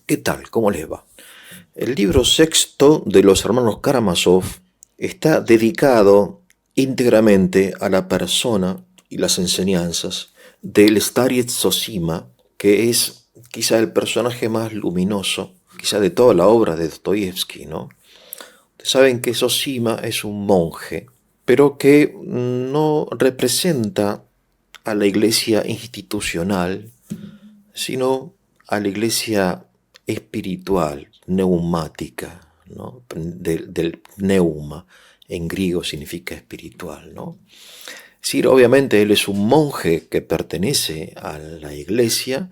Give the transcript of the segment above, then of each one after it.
¿Qué tal? ¿Cómo les va? El libro sexto de los hermanos Karamazov está dedicado íntegramente a la persona y las enseñanzas del Starets Zosima, que es quizá el personaje más luminoso, quizá de toda la obra de Dostoyevsky, ¿no? Ustedes saben que Zosima es un monje, pero que no representa a la iglesia institucional, sino a la iglesia espiritual, neumática, ¿no? Del neuma, en griego significa espiritual, ¿no? Es decir, obviamente él es un monje que pertenece a la iglesia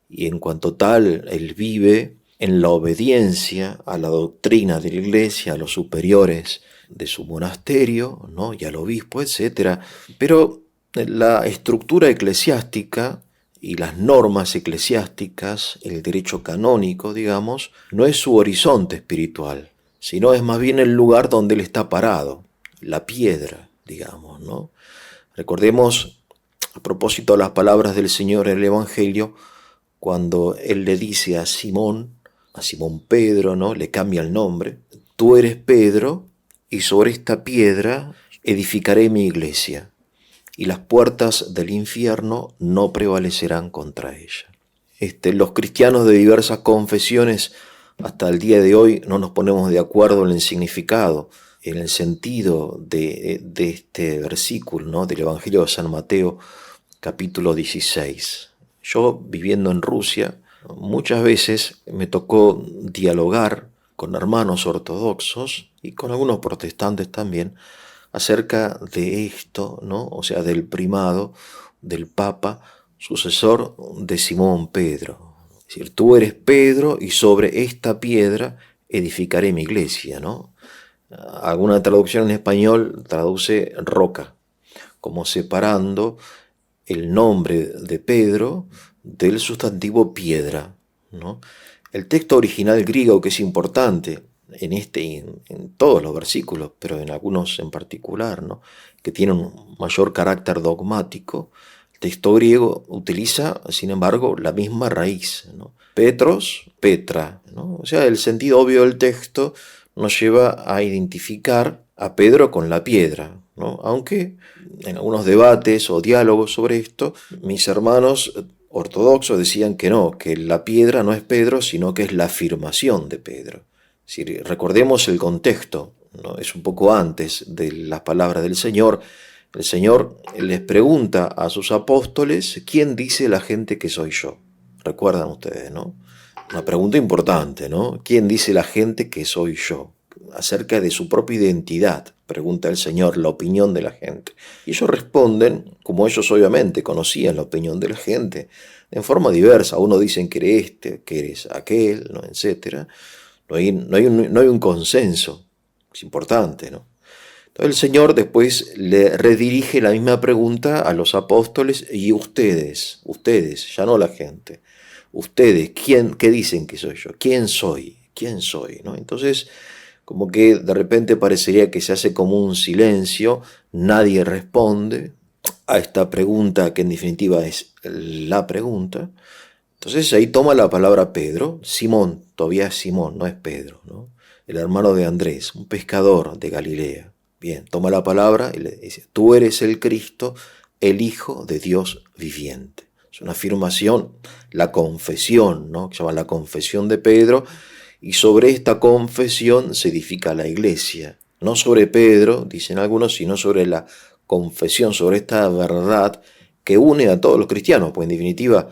y en cuanto tal él vive en la obediencia a la doctrina de la iglesia, a los superiores de su monasterio, ¿no? Y al obispo, etc. Pero la estructura eclesiástica y las normas eclesiásticas, el derecho canónico, digamos, no es su horizonte espiritual, sino es más bien el lugar donde él está parado, la piedra, digamos, ¿no? Recordemos, a propósito de las palabras del Señor en el Evangelio, cuando él le dice a Simón Pedro, ¿no? Le cambia el nombre, tú eres Pedro, y sobre esta piedra edificaré mi iglesia, y las puertas del infierno no prevalecerán contra ella. Los cristianos de diversas confesiones hasta el día de hoy no nos ponemos de acuerdo en el significado, en el sentido de este versículo, ¿no? Del Evangelio de San Mateo, capítulo 16. Yo, viviendo en Rusia, muchas veces me tocó dialogar con hermanos ortodoxos y con algunos protestantes también acerca de esto, ¿no? O sea, del primado del Papa, sucesor de Simón Pedro. Es decir, tú eres Pedro y sobre esta piedra edificaré mi iglesia, ¿no? Alguna traducción en español traduce roca, como separando el nombre de Pedro del sustantivo piedra, ¿no? El texto original griego, que es importante en todos los versículos, pero en algunos en particular, ¿no? Que tienen un mayor carácter dogmático, el texto griego utiliza, sin embargo, la misma raíz, ¿no? Petros, Petra, ¿no? O sea, el sentido obvio del texto nos lleva a identificar a Pedro con la piedra, ¿no? Aunque en algunos debates o diálogos sobre esto, mis hermanos ortodoxos decían que no, que la piedra no es Pedro, sino que es la afirmación de Pedro. Es decir, recordemos el contexto, ¿no? Es un poco antes de las palabras del Señor. El Señor les pregunta a sus apóstoles, ¿quién dice la gente que soy yo? Recuerdan ustedes, ¿no? Una pregunta importante, ¿no? ¿Quién dice la gente que soy yo? Acerca de su propia identidad, pregunta el Señor, la opinión de la gente. Y ellos responden, como ellos obviamente conocían la opinión de la gente, en forma diversa. Uno dicen que eres este, que eres aquel, ¿no? Etcétera. No hay un consenso. Es importante, ¿no? Entonces el Señor después le redirige la misma pregunta a los apóstoles y ustedes, ya no la gente. Ustedes, ¿qué dicen que soy yo? ¿Quién soy? ¿Quién soy? ¿No? Entonces, como que de repente parecería que se hace como un silencio, nadie responde a esta pregunta que en definitiva es la pregunta. Entonces ahí toma la palabra Pedro, Simón, todavía es Simón, no es Pedro, ¿no? El hermano de Andrés, un pescador de Galilea. Bien, toma la palabra y le dice, tú eres el Cristo, el Hijo de Dios viviente. Es una afirmación, la confesión, ¿no? Que se llama la confesión de Pedro, y sobre esta confesión se edifica la iglesia. No sobre Pedro, dicen algunos, sino sobre la confesión, sobre esta verdad que une a todos los cristianos, pues en definitiva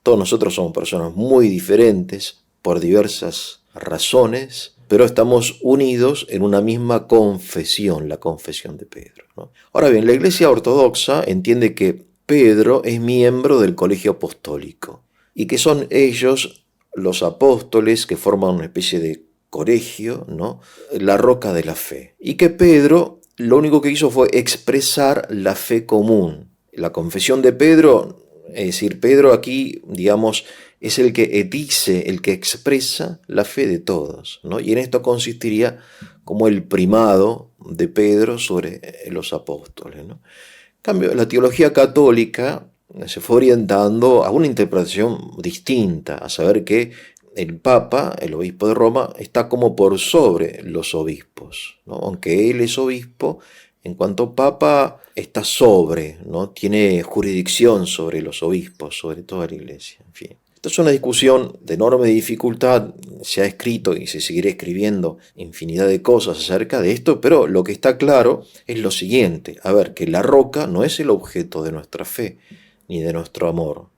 todos nosotros somos personas muy diferentes por diversas razones, pero estamos unidos en una misma confesión, la confesión de Pedro, ¿no? Ahora bien, la Iglesia Ortodoxa entiende que Pedro es miembro del colegio apostólico y que son ellos los apóstoles que forman una especie de colegio, ¿no? La roca de la fe. Y que Pedro lo único que hizo fue expresar la fe común. La confesión de Pedro, es decir, Pedro aquí, digamos, es el que dice, el que expresa la fe de todos, ¿no? Y en esto consistiría como el primado de Pedro sobre los apóstoles, ¿no? En cambio, la teología católica se fue orientando a una interpretación distinta, a saber que el Papa, el obispo de Roma, está como por sobre los obispos, ¿no? Aunque él es obispo, en cuanto Papa está sobre, ¿no? Tiene jurisdicción sobre los obispos, sobre toda la iglesia, en fin. Esta es una discusión de enorme dificultad, se ha escrito y se seguirá escribiendo infinidad de cosas acerca de esto, pero lo que está claro es lo siguiente, a ver, que la roca no es el objeto de nuestra fe ni de nuestro amor,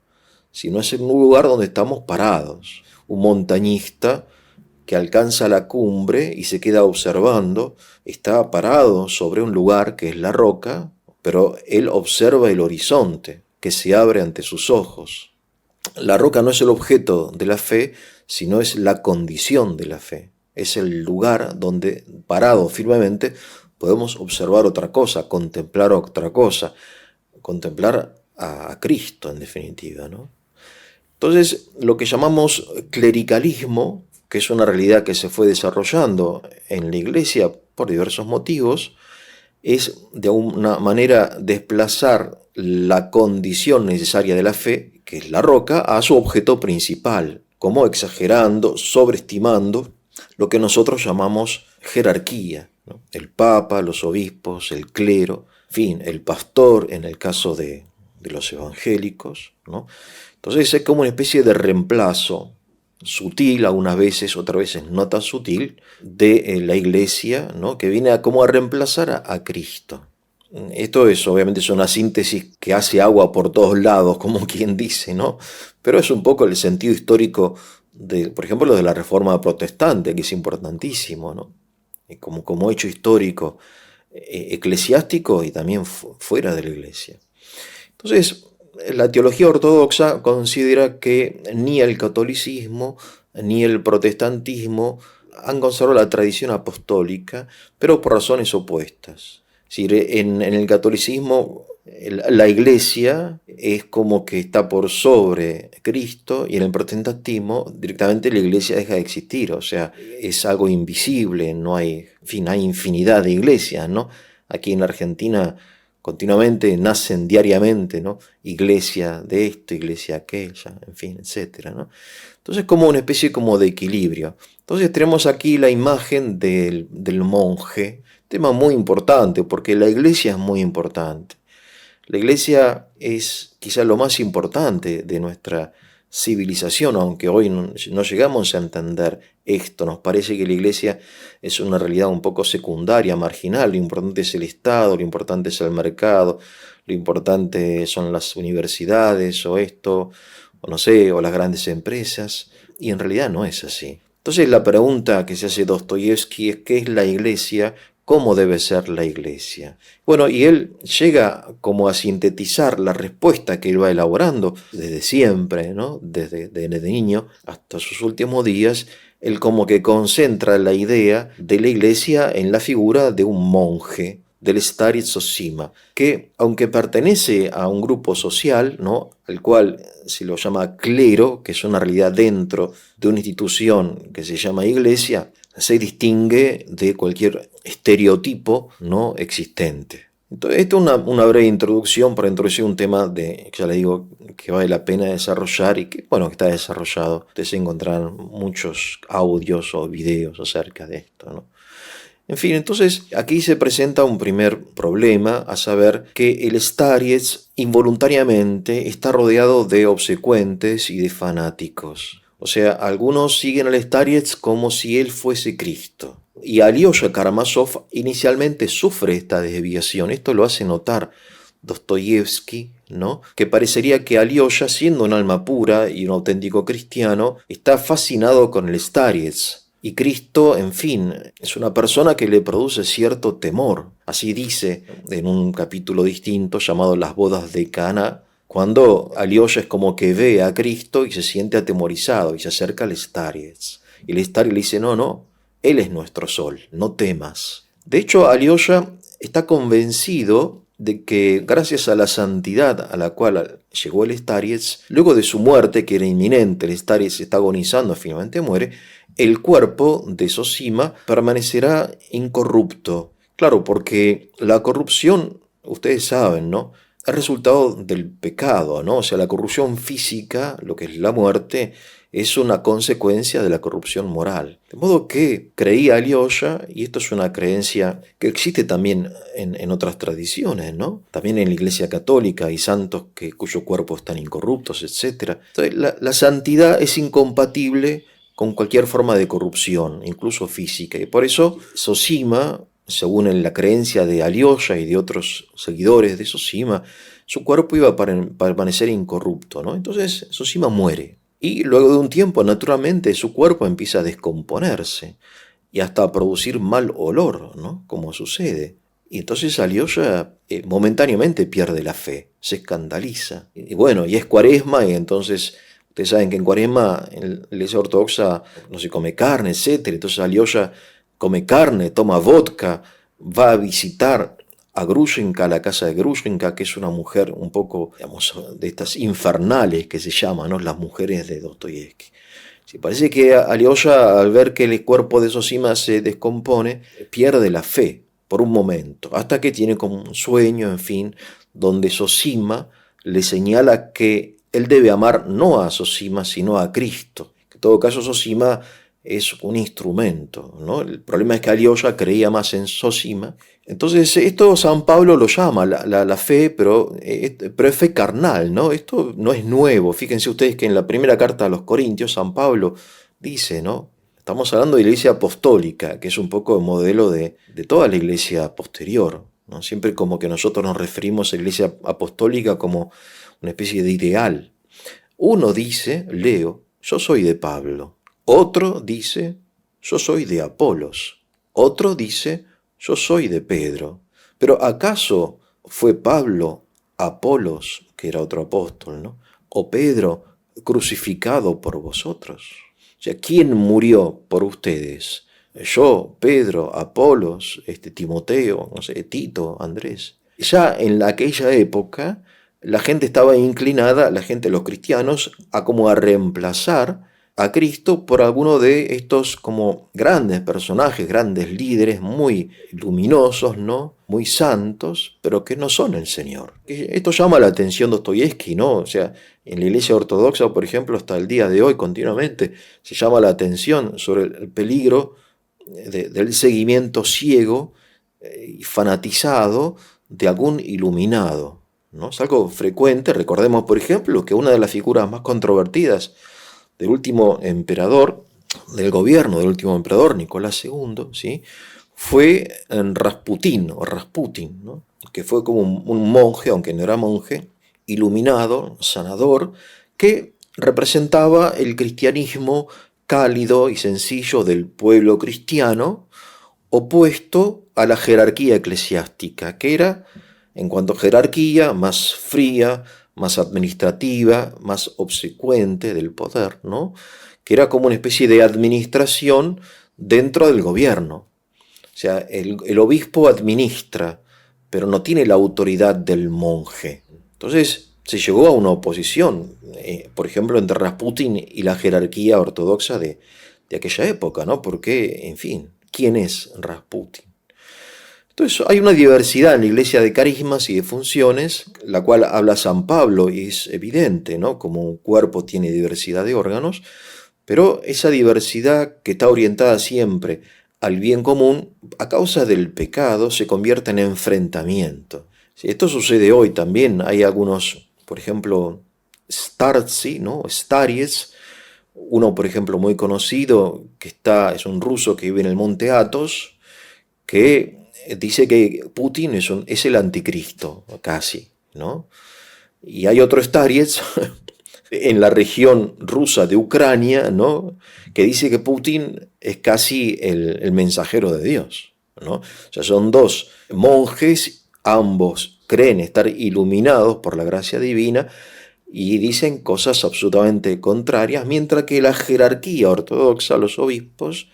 sino es en un lugar donde estamos parados. Un montañista que alcanza la cumbre y se queda observando, está parado sobre un lugar que es la roca, pero él observa el horizonte que se abre ante sus ojos. La roca no es el objeto de la fe, sino es la condición de la fe. Es el lugar donde, parado firmemente, podemos observar otra cosa, contemplar otra cosa, contemplar a Cristo en definitiva, ¿no? Entonces, lo que llamamos clericalismo, que es una realidad que se fue desarrollando en la iglesia por diversos motivos, es de alguna manera desplazar la condición necesaria de la fe, que es la roca, a su objeto principal, como exagerando, sobreestimando lo que nosotros llamamos jerarquía, ¿no? El papa, los obispos, el clero, en fin, el pastor en el caso de los evangélicos, ¿no? Entonces es como una especie de reemplazo sutil, algunas veces, otras veces no tan sutil, de la iglesia, ¿no? Que viene como a reemplazar a Cristo. Esto es, obviamente, es una síntesis que hace agua por todos lados, como quien dice, ¿no? Pero es un poco el sentido histórico de, por ejemplo, de la Reforma Protestante, que es importantísimo, ¿no? Como hecho histórico, eclesiástico y también fuera de la iglesia. Entonces, la teología ortodoxa considera que ni el catolicismo ni el protestantismo han conservado la tradición apostólica, pero por razones opuestas. Es decir, en el catolicismo la iglesia es como que está por sobre Cristo, y en el protestantismo directamente la iglesia deja de existir, o sea, es algo invisible, no hay, en fin, hay infinidad de iglesias, ¿no? Aquí en Argentina continuamente nacen diariamente, ¿no? Iglesia de esto, iglesia aquella, en fin, etcétera, ¿no? Entonces, como una especie como de equilibrio. Entonces tenemos aquí la imagen del monje, tema muy importante, porque la iglesia es muy importante. La iglesia es quizá lo más importante de nuestra civilización, aunque hoy no llegamos a entender esto. Nos parece que la iglesia es una realidad un poco secundaria, marginal. Lo importante es el Estado, lo importante es el mercado, lo importante son las universidades o esto, o no sé, o las grandes empresas. Y en realidad no es así. Entonces la pregunta que se hace Dostoyevsky es: ¿qué es la iglesia? ¿Cómo debe ser la iglesia? Bueno, y él llega como a sintetizar la respuesta que él va elaborando desde siempre, ¿no? Desde niño hasta sus últimos días. Él como que concentra la idea de la iglesia en la figura de un monje, del Starets Zosima, que aunque pertenece a un grupo social, ¿no? Al cual se lo llama clero, que es una realidad dentro de una institución que se llama iglesia, se distingue de cualquier estereotipo no existente. Entonces, esto es una breve introducción para introducir un tema ya le digo, que vale la pena desarrollar y que, bueno, que está desarrollado. Ustedes encontrarán muchos audios o videos acerca de esto, ¿no? En fin, entonces aquí se presenta un primer problema, a saber que el Starets involuntariamente está rodeado de obsecuentes y de fanáticos. O sea, algunos siguen al Starets como si él fuese Cristo. Y Alyosha Karamazov inicialmente sufre esta desviación. Esto lo hace notar Dostoyevsky, ¿no? Que parecería que Alyosha, siendo un alma pura y un auténtico cristiano, está fascinado con el Starets. Y Cristo, en fin, es una persona que le produce cierto temor. Así dice en un capítulo distinto llamado Las bodas de Caná, cuando Alyosha es como que ve a Cristo y se siente atemorizado y se acerca al Starets. Y el Starets le dice: no, Él es nuestro sol, no temas. De hecho, Alyosha está convencido de que gracias a la santidad a la cual llegó el Starets, luego de su muerte, que era inminente, el Starets está agonizando, finalmente muere, el cuerpo de Zosima permanecerá incorrupto. Claro, porque la corrupción, ustedes saben, ¿no? es resultado del pecado, ¿no? O sea, la corrupción física, lo que es la muerte, es una consecuencia de la corrupción moral. De modo que creía Alyosha, y esto es una creencia que existe también en otras tradiciones, ¿no? También en la Iglesia Católica hay santos cuyos cuerpos están incorruptos, etc. Entonces, la santidad es incompatible con cualquier forma de corrupción, incluso física. Y por eso Zosima, según la creencia de Alyosha y de otros seguidores de Zosima, su cuerpo iba a permanecer incorrupto, ¿no? Entonces Zosima muere. Y luego de un tiempo, naturalmente, su cuerpo empieza a descomponerse y hasta a producir mal olor, ¿no? Como sucede. Y entonces Alyosha momentáneamente pierde la fe, se escandaliza. Y bueno, y es Cuaresma, y entonces ustedes saben que en Cuaresma en la Iglesia Ortodoxa no se come carne, etc. Entonces Alyosha come carne, toma vodka, va a visitar a Grushenka, a la casa de Grushenka, que es una mujer un poco, digamos, de estas infernales que se llaman, ¿no? Las mujeres de Dostoyevsky. Sí, parece que Alyosha, al ver que el cuerpo de Zosima se descompone, pierde la fe por un momento, hasta que tiene como un sueño, en fin, donde Zosima le señala que él debe amar no a Zosima, sino a Cristo. En todo caso, Zosima es un instrumento, ¿no? El problema es que Alyosha creía más en Zosima. Entonces, esto San Pablo lo llama la fe, pero es fe carnal, ¿no? Esto no es nuevo. Fíjense ustedes que en la primera carta a los Corintios, San Pablo dice, ¿no? Estamos hablando de la iglesia apostólica, que es un poco el modelo de toda la iglesia posterior, ¿no? Siempre como que nosotros nos referimos a la iglesia apostólica como una especie de ideal. Uno dice, leo, yo soy de Pablo. Otro dice, yo soy de Apolos. Otro dice, yo soy de Pedro. Pero ¿acaso fue Pablo, Apolos, que era otro apóstol, ¿no? O Pedro crucificado por vosotros? O sea, ¿quién murió por ustedes? Yo, Pedro, Apolos, Timoteo, no sé, Tito, Andrés. Ya en aquella época, la gente estaba inclinada, los cristianos, a reemplazar a Cristo por alguno de estos como grandes personajes, grandes líderes, muy luminosos, ¿no? Muy santos, pero que no son el Señor. Esto llama la atención de Dostoyevsky, ¿no? O sea, en la Iglesia Ortodoxa, por ejemplo, hasta el día de hoy, continuamente, se llama la atención sobre el peligro del seguimiento ciego y fanatizado de algún iluminado, ¿no? Es algo frecuente. Recordemos, por ejemplo, que una de las figuras más controvertidas del último emperador, del gobierno del último emperador, Nicolás II, ¿sí? Fue Rasputín, ¿no? Que fue como un monje, aunque no era monje, iluminado, sanador, que representaba el cristianismo cálido y sencillo del pueblo cristiano, opuesto a la jerarquía eclesiástica, que era, en cuanto a jerarquía, más fría, más administrativa, más obsecuente del poder, ¿no? Que era como una especie de administración dentro del gobierno. O sea, el obispo administra, pero no tiene la autoridad del monje. Entonces se llegó a una oposición, por ejemplo, entre Rasputín y la jerarquía ortodoxa de aquella época, ¿no? Porque, en fin, ¿quién es Rasputín? Entonces hay una diversidad en la iglesia de carismas y de funciones, la cual habla San Pablo y es evidente, ¿no? Como un cuerpo tiene diversidad de órganos, pero esa diversidad que está orientada siempre al bien común, a causa del pecado, se convierte en enfrentamiento. Sí, esto sucede hoy también. Hay algunos, por ejemplo, Startsi, ¿no? Staries, uno, por ejemplo, muy conocido, es un ruso que vive en el monte Athos, que dice que Putin es el anticristo, casi, ¿no? Y hay otro Starets en la región rusa de Ucrania, ¿no? Que dice que Putin es casi el mensajero de Dios, ¿no? O sea, son dos monjes, ambos creen estar iluminados por la gracia divina y dicen cosas absolutamente contrarias, mientras que la jerarquía ortodoxa, los obispos,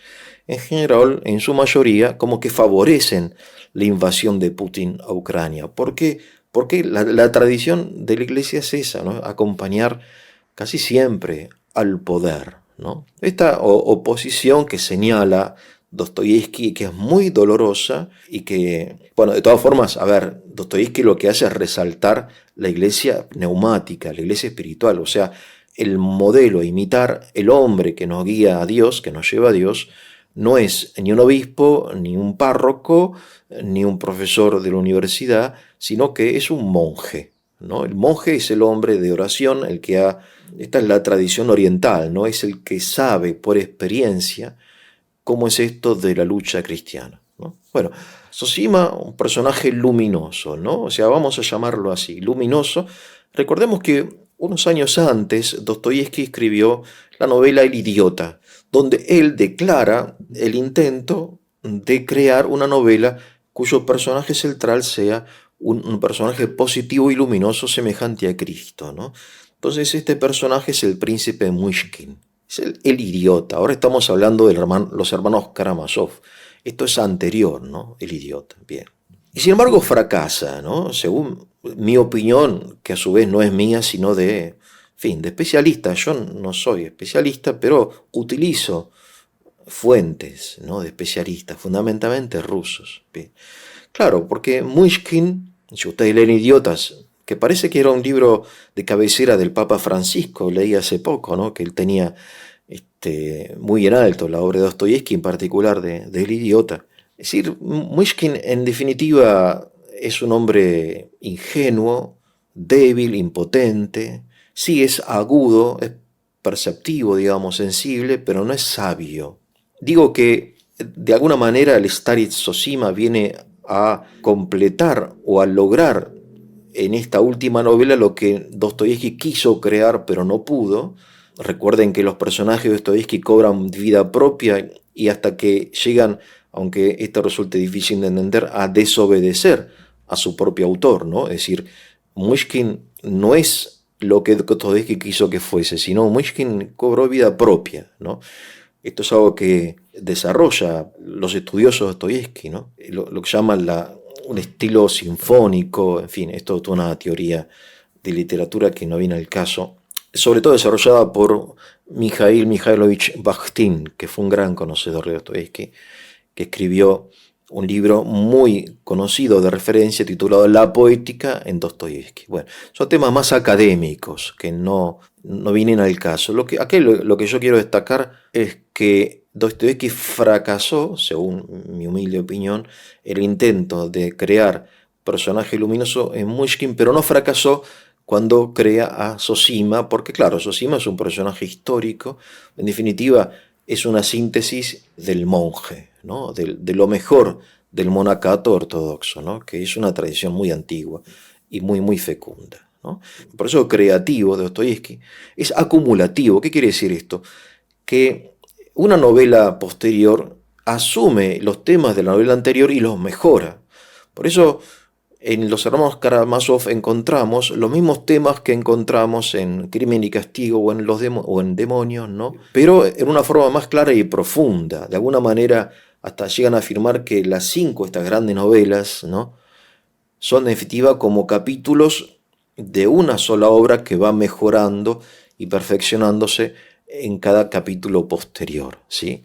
en general, en su mayoría, como que favorecen la invasión de Putin a Ucrania. ¿Por qué? Porque la tradición de la iglesia es esa, ¿no? Acompañar casi siempre al poder, ¿no? Esta oposición que señala Dostoyevsky, que es muy dolorosa y que, bueno, de todas formas, a ver, Dostoyevsky lo que hace es resaltar la iglesia neumática, la iglesia espiritual, o sea, el modelo, imitar el hombre que nos guía a Dios, que nos lleva a Dios, no es ni un obispo, ni un párroco, ni un profesor de la universidad, sino que es un monje, ¿no? El monje es el hombre de oración, el que ha... Esta es la tradición oriental, ¿no? Es el que sabe por experiencia cómo es esto de la lucha cristiana, ¿no? Bueno, Zosima, un personaje luminoso, ¿no? O sea, vamos a llamarlo así, luminoso. Recordemos que unos años antes Dostoyevsky escribió la novela El idiota, donde él declara el intento de crear una novela cuyo personaje central sea un personaje positivo y luminoso semejante a Cristo, ¿no? Entonces este personaje es el príncipe Muishkin, es el idiota. Ahora estamos hablando de los hermanos Karamazov. Esto es anterior, ¿no? El idiota, bien. Y sin embargo fracasa, ¿no? Según mi opinión, que a su vez no es mía, sino de, en fin, de especialistas. Yo no soy especialista, pero utilizo fuentes, ¿no? De especialistas, fundamentalmente rusos. Bien. Claro, porque Muishkin, si ustedes leen Idiotas, que parece que era un libro de cabecera del Papa Francisco, leí hace poco, ¿no? Que él tenía muy en alto la obra de Dostoyevsky, en particular de El idiota. Es decir, Muishkin en definitiva es un hombre ingenuo, débil, impotente, sí es agudo, es perceptivo, digamos, sensible, pero no es sabio. Digo que de alguna manera el Starets Zosima viene a completar o a lograr en esta última novela lo que Dostoyevsky quiso crear pero no pudo. Recuerden que los personajes de Dostoyevsky cobran vida propia y hasta que llegan, aunque esto resulte difícil de entender, a desobedecer a su propio autor, ¿no? Es decir, Muishkin no es lo que Dostoyevsky quiso que fuese, sino Muishkin cobró vida propia, ¿no? Esto es algo que desarrolla los estudiosos de Dostoyevsky, ¿no? Lo que llaman un estilo sinfónico, en fin, esto es una teoría de literatura que no viene al caso, sobre todo desarrollada por Mikhail Mikhailovich Bakhtin, que fue un gran conocedor de Dostoyevsky, que escribió un libro muy conocido de referencia titulado La poética en Dostoyevsky. Bueno, son temas más académicos que no vienen al caso. Lo que yo quiero destacar es que Dostoyevsky fracasó, según mi humilde opinión, el intento de crear personaje luminoso en Muishkin, pero no fracasó cuando crea a Zosima, porque claro, Zosima es un personaje histórico, en definitiva es una síntesis del monje, ¿no? De lo mejor del monacato ortodoxo, ¿no? Que es una tradición muy antigua y muy, muy fecunda, ¿no? Por eso creativo de Dostoyevsky es acumulativo. ¿Qué quiere decir esto? Que una novela posterior asume los temas de la novela anterior y los mejora. Por eso en Los hermanos Karamazov encontramos los mismos temas que encontramos en Crimen y Castigo o en Demonios, ¿no? Pero en una forma más clara y profunda. De alguna manera hasta llegan a afirmar que las 5 estas grandes novelas, ¿no? Son en definitiva como capítulos de una sola obra que va mejorando y perfeccionándose en cada capítulo posterior, ¿sí?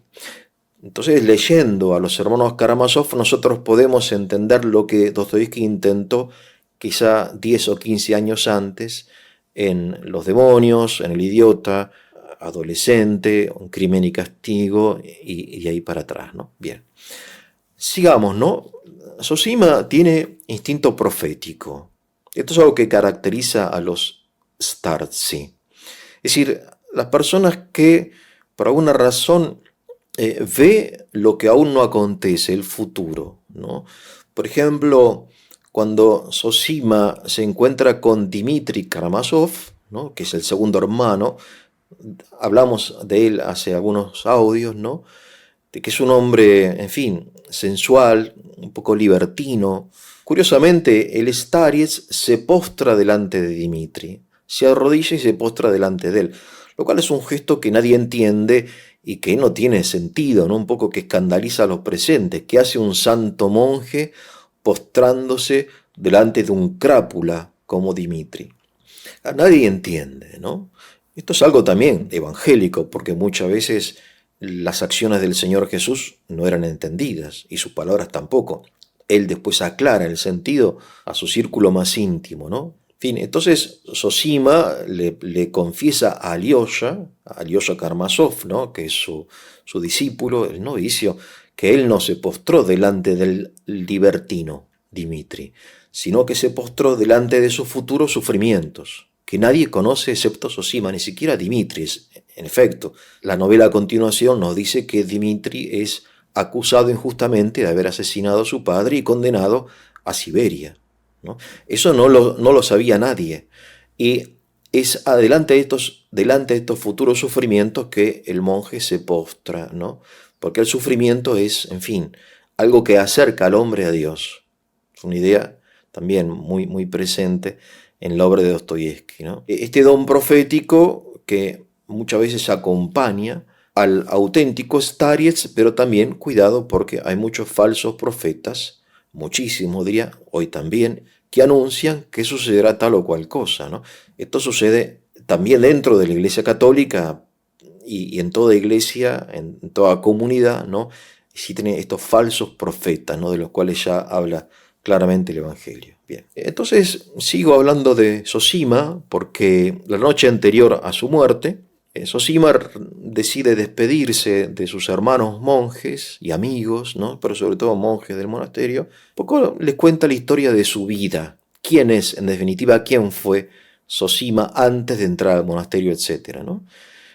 Entonces, leyendo a los hermanos Karamazov, nosotros podemos entender lo que Dostoyevsky intentó quizá 10 o 15 años antes en Los demonios, en El idiota, Adolescente, Un crimen y castigo, y ahí para atrás, ¿no? Bien. Sigamos, ¿no? Zosima tiene instinto profético. Esto es algo que caracteriza a los Startsi. Es decir, las personas que por alguna razón ve lo que aún no acontece, el futuro, ¿no? Por ejemplo, cuando Zosima se encuentra con Dmitri Karamazov, ¿no? Que es el segundo hermano, hablamos de él hace algunos audios, ¿no? De que es un hombre, en fin, sensual, un poco libertino. Curiosamente, el Starets se postra delante de Dmitri, se arrodilla y se postra delante de él, lo cual es un gesto que nadie entiende y que no tiene sentido, ¿no? Un poco que escandaliza a los presentes. ¿Qué hace un santo monje postrándose delante de un crápula como Dmitri? Nadie entiende, ¿no? Esto es algo también evangélico, porque muchas veces las acciones del Señor Jesús no eran entendidas y sus palabras tampoco. Él después aclara el sentido a su círculo más íntimo, ¿no? En fin, entonces Zosima le confiesa a Alyosha Karamazov, ¿no? Que es su discípulo, el novicio, que él no se postró delante del libertino Dmitri, sino que se postró delante de sus futuros sufrimientos, que nadie conoce excepto Zosima, ni siquiera Dmitri. En efecto, la novela a continuación nos dice que Dmitri es acusado injustamente de haber asesinado a su padre y condenado a Siberia, ¿no? Eso no lo sabía nadie. Y es delante de estos futuros sufrimientos que el monje se postra, ¿no? Porque el sufrimiento es, en fin, algo que acerca al hombre a Dios. Es una idea también muy, muy presente en la obra de Dostoyevsky, ¿no? Este don profético que muchas veces acompaña al auténtico Starets, pero también cuidado porque hay muchos falsos profetas, muchísimos diría, hoy también, que anuncian que sucederá tal o cual cosa, ¿no? Esto sucede también dentro de la Iglesia Católica y en toda iglesia, en toda comunidad, ¿no? Existen estos falsos profetas, ¿no? De los cuales ya habla claramente el Evangelio. Bien, entonces sigo hablando de Zosima porque la noche anterior a su muerte, Zosima decide despedirse de sus hermanos monjes y amigos, ¿no? Pero sobre todo monjes del monasterio. Poco les cuenta la historia de su vida. ¿Quién es, en definitiva, quién fue Zosima antes de entrar al monasterio, etcétera, ¿no?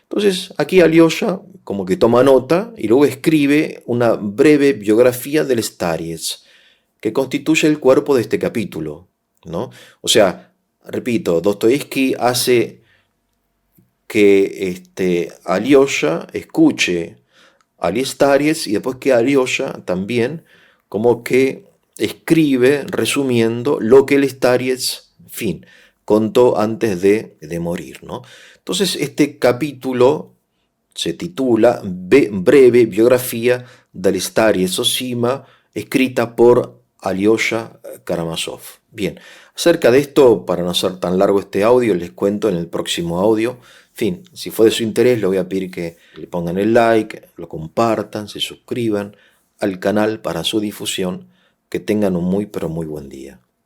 Entonces aquí Alyosha como que toma nota y luego escribe una breve biografía del Starets que constituye el cuerpo de este capítulo, ¿no? O sea, repito, Dostoyevsky hace que Alyosha escuche a Starets y después que Alyosha también como que escribe resumiendo lo que el Starets, en fin, contó antes de morir, ¿no? Entonces este capítulo se titula Breve biografía del Starets Zosima, escrita por Alyosha Karamazov. Bien, acerca de esto, para no ser tan largo este audio, les cuento en el próximo audio. En fin, si fue de su interés, les voy a pedir que le pongan el like, lo compartan, se suscriban al canal para su difusión. Que tengan un muy pero muy buen día.